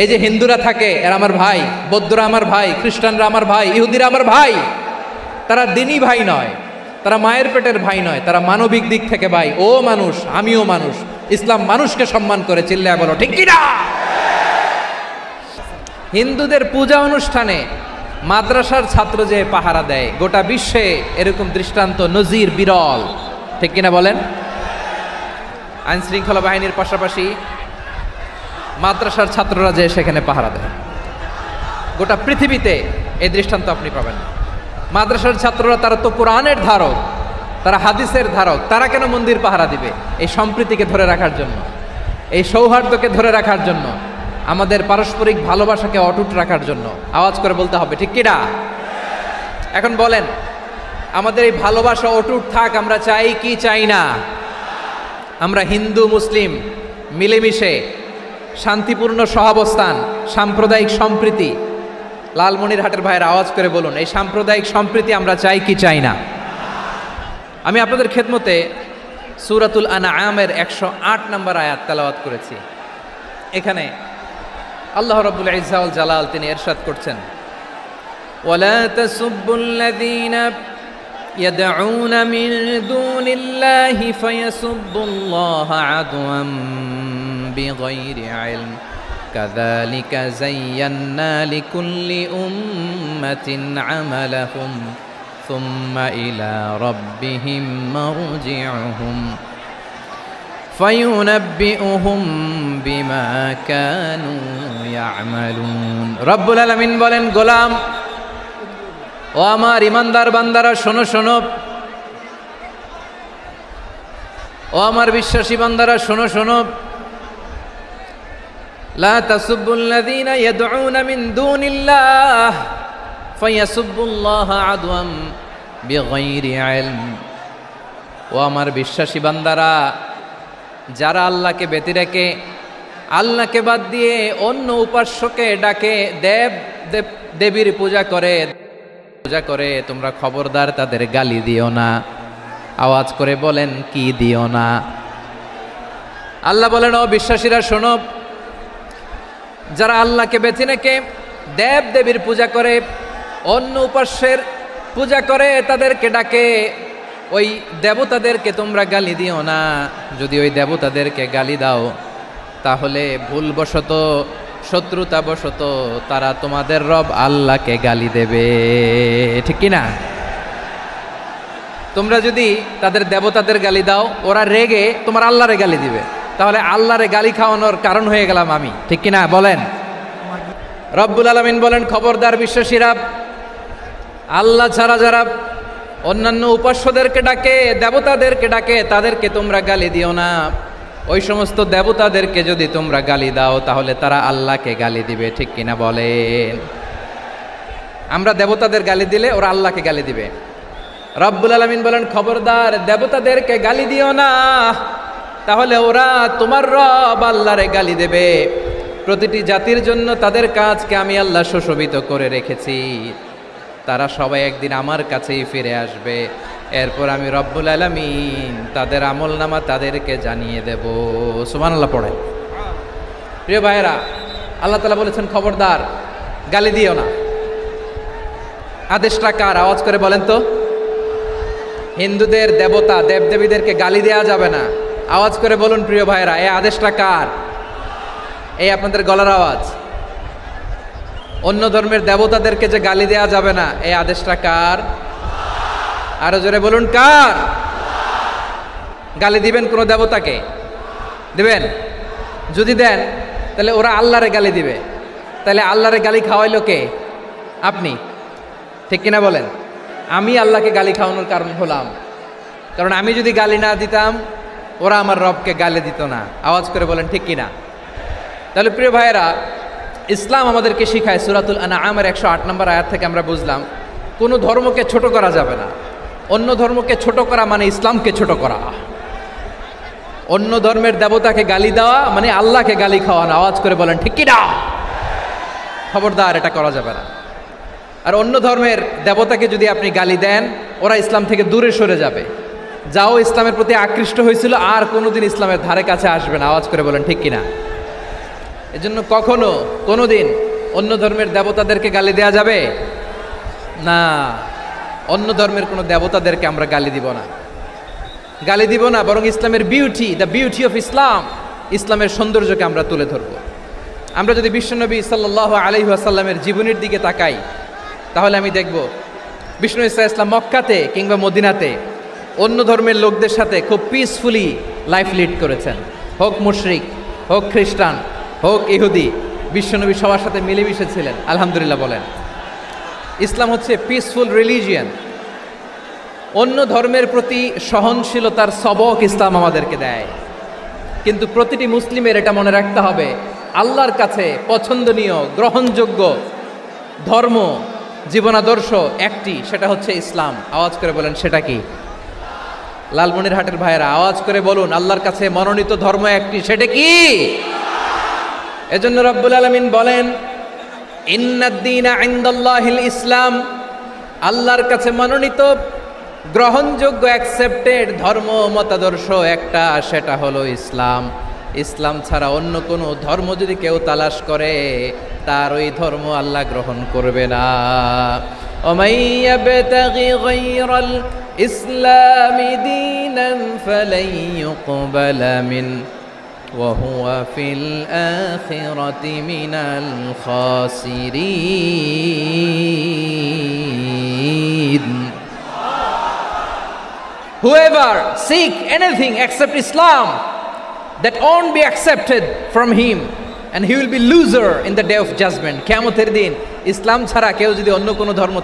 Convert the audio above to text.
এই যে হিন্দুরা থাকে এরা আমার ভাই, বৌদ্ধরা আমার ভাই, খ্রিস্টানরা আমার ভাই, ইহুদিরা আমার ভাই, তারা দিনই ভাই নয়, তারা মায়ের পেটের ভাই নয়, তারা মানবিক দিক থেকে ভাই। ও মানুষ, আমিও মানুষ, ইসলাম মানুষকে সম্মান করে, চিল্লায় বলো ঠিক কিনা। হিন্দুদের পূজা অনুষ্ঠানে মাদ্রাসার ছাত্র যে পাহারা দেয়, গোটা বিশ্বে এরকম দৃষ্টান্ত নজির বিরল, ঠিক কিনা বলেন। আইন শৃঙ্খলা বাহিনীর পাশাপাশি মাদ্রাসার ছাত্ররা যে সেখানে পাহারা দেয়, গোটা পৃথিবীতে এই দৃষ্টান্ত আপনি পাবেন না। মাদ্রাসার ছাত্ররা তারা তো কোরআনের ধারক, তারা হাদিসের ধারক, তারা কেন মন্দির পাহারা দিবে? এই সম্প্রীতিকে ধরে রাখার জন্য, এই সৌহার্দ্যকে ধরে রাখার জন্য, আমাদের পারস্পরিক ভালোবাসাকে অটুট রাখার জন্য। আওয়াজ করে বলতে হবে ঠিক কিনা। এখন বলেন, আমাদের এই ভালোবাসা অটুট থাক আমরা চাই কি চাই না? আমরা হিন্দু মুসলিম মিলেমিশে শান্তিপূর্ণ সহাবস্থান, সাম্প্রদায়িক সম্প্রীতি, লালমনিরহাটের ভাইয়ের আওয়াজ করে বলুন, এই সাম্প্রদায়িক সম্প্রীতি আমরা চাই কি চাই না? আমি আপনাদের খেদমতে সূরাতুল আনআমের 108 নম্বর আয়াত তেলাওয়াত করেছি। এখানে আল্লাহ রাব্বুল ইজ্জা ওয়াল জালাল তিনি ইরশাদ করছেন, ওয়ালা তাসুব্বুল্লাযীনা ইয়াদউনা মিন দুনিল্লাহি ফায়াসুব্বুল্লাহা আদওয়াম বিগাইরি ইলম কাযালিকা যায়্যান্না লিকুল্লি উম্মাতিন আমালাহুম সুম্মা ইলা রাব্বিহিম মারজিউহুম ফায়ুনাব্বিউহুম বিমা কানু ইয়ামালুন। রব্বুল আলামিন বলেন, গোলাম ও আমার ইমানদার বান্দারা শোনো শোনো, ও আমার বিশ্বাসী বান্দারা শোনো শোনো, লা তাসুব্বুল্লাযীনা ইয়াদউনা মিন দুনিল্লাহ ফায়াসুব্বুল্লাহা আদওয়াম বিগাইরি ইলম। ও আমার বিশ্বাসী বান্দারা, যারা আল্লাহকে ব্যতি রেখে, আল্লাহকে বাদ দিয়ে অন্য উপাস্যকে ডাকে, দেবীর পূজা করে, তোমরা খবরদার তাদের গালি দিও না। আওয়াজ করে বলেন কি দিও না? আল্লাহ বলেন, ও বিশ্বাসীরা শোনো, যারা আল্লাহকে বেছে রেখে দেবীর পূজা করে, অন্য উপাস্যের পূজা করে, তাদেরকে ডাকে, ওই দেবতাদেরকে তোমরা গালি দিও না। যদি ওই দেবতাদেরকে গালি দাও তাহলে ভুলবশত, শত্রুতাবশত তারা তোমাদের রব আল্লাহকে গালি দেবে, ঠিক কিনা? তোমরা যদি তাদের দেবতাদের গালি দাও, ওরা রেগে তোমার আল্লাহরে গালি দিবে, তাহলে আল্লাহরে গালি খাওয়ানোর কারণ হয়ে গেলাম আমি, ঠিক কিনা বলেন। রব্বুল আলামিন বলেন, খবরদার বিশ্বাসীরা, আল্লাহ ছাড়া যারা অন্যান্য উপাস্যদেরকে ডাকে, দেবতাদেরকে ডাকে, তাদেরকে তোমরা গালি দিও না। ওই সমস্ত দেবতাদেরকে যদি তোমরা গালি দাও তাহলে তারা আল্লাহকে গালি দিবে, ঠিক কিনা বলেন। আমরা দেবতাদের গালি দিলে ওরা আল্লাহকে গালি দিবে। রব্বুল আলামিন বলেন, খবরদার দেবতাদেরকে গালি দিও না, তাহলে ওরা তোমার রব আল্লাহরে গালি দেবে। প্রতিটি জাতির জন্য তাদের কাজকে আমি আল্লাহ সুশোভিত করে রেখেছি, তারা সবাই একদিন আমার কাছেই ফিরে আসবে। এরপর আমি রব্বুল আলামিন তাদের আমলনামা তাদেরকে জানিয়ে দেব। সুবহানাল্লাহ পড়ে। প্রিয় ভাইয়েরা, আল্লাহ তাআলা বলেছেন খবরদার গালি দিও না। আদেশটা কার? আওয়াজ করে বলেন তো। হিন্দুদের দেবতা দেবদেবীদেরকে গালি দেওয়া যাবে না। আওয়াজ করে বলুন প্রিয় ভাইয়েরা, এই আদেশটা কার? এই আপনাদের গলার আওয়াজ। অন্য ধর্মের দেবতাদেরকে যে গালি দেওয়া যাবে না, এই আদেশটা কার? আরো জোরে বলুন, কার? গালি দিবেন কোন দেবতাকে? দিবেন? যদি দেন তাহলে ওরা আল্লাহরে গালি দিবে, তাহলে আল্লাহরে গালি খাওয়াইলো কে? আপনি, ঠিক কিনা বলেন। আমি আল্লাহকে গালি খাওয়ানোর কারণ হলাম, কারণ আমি যদি গালি না দিতাম ওরা আমার রবকে গালি দিত না। আওয়াজ করে বলেন ঠিক কিনা। তাহলে প্রিয় ভাইয়েরা, ইসলাম আমাদেরকে শিখায়, সূরাতুল আনআমের 108 নম্বর আয়াত থেকে আমরা বুঝলাম কোনো ধর্মকে ছোট করা যাবে না। অন্য ধর্মকে ছোট করা মানে ইসলামকে ছোট করা। অন্য ধর্মের দেবতাকে গালি দেওয়া মানে আল্লাহকে গালি খাওয়ানো। আওয়াজ করে বলেন ঠিক কিনা। খবরদার, এটা করা যাবে না। আর অন্য ধর্মের দেবতাকে যদি আপনি গালি দেন, ওরা ইসলাম থেকে দূরে সরে যাবে। যাও ইসলামের প্রতি আকৃষ্ট হয়েছিল আর কোনোদিন ইসলামের ধারে কাছে আসবে না। আওয়াজ করে বলেন ঠিক কিনা। এজন্য কখনো কোনোদিন অন্য ধর্মের দেবতাদেরকে গালি দেয়া যাবে না। অন্য ধর্মের কোনো দেবতাদেরকে আমরা গালি দিব না, গালি দিব না, বরং ইসলামের beauty, the beauty of Islam, ইসলামের সৌন্দর্যকে আমরা তুলে ধরব। আমরা যদি বিশ্বনবী সাল্লাল্লাহু আলাইহি ওয়াসাল্লামের জীবনের দিকে তাকাই, তাহলে আমি দেখব বিষ্ণু ইসলাম মক্কাতে কিংবা মদিনাতে অন্য ধর্মের লোকদের সাথে খুব পিসফুলি লাইফ লিড করেছেন। হোক মুশরিক, হোক খ্রিস্টান, হোক ইহুদি, বিশ্বনবী সবার সাথে মিলেমিশে ছিলেন। আলহামদুলিল্লাহ বলেন। ইসলাম হচ্ছে পিসফুল রিলিজিয়ান। অন্য ধর্মের প্রতি সহনশীলতার সবক ইসলাম আমাদেরকে দেয়। কিন্তু প্রতিটি মুসলিমের এটা মনে রাখতে হবে, আল্লাহর কাছে পছন্দনীয় গ্রহণযোগ্য ধর্ম জীবনাদর্শ একটি, সেটা হচ্ছে ইসলাম। আওয়াজ করে বলেন, সেটা কি? লালমনিরহাটের ভাইয়েরা আওয়াজ করে বলুন, আল্লাহর কাছে মনোনীত ধর্ম একটি, সেটা কি? এজন্য রব্বুল আলামিন বলেন, ইন্নাদ-দীনা ইনদাল্লাহিল ইসলাম, আল্লাহর কাছে মনোনীত গ্রহণযোগ্য অ্যাকসেপ্টেড ধর্ম মতাদর্শ একটা, সেটা হলো ইসলাম। ইসলাম ছাড়া অন্য কোনো ধর্ম যদি কেউ তালাশ করে, তার ওই ধর্ম আল্লাহ গ্রহণ করবে না। ওমাই ইয়াবতাগি গায়রাল ইসলামি দীনান ফালাই ইউকবালা মিন ওয়া হুয়া ফিল আখিরাতি মিনাল খাসিরিন। Whoever seek anything except Islam, that won't be accepted from him, and he will be loser in the day of judgment. কিয়ামতের দিন ইসলাম ছাড়া কেউ যদি অন্য কোনো ধর্ম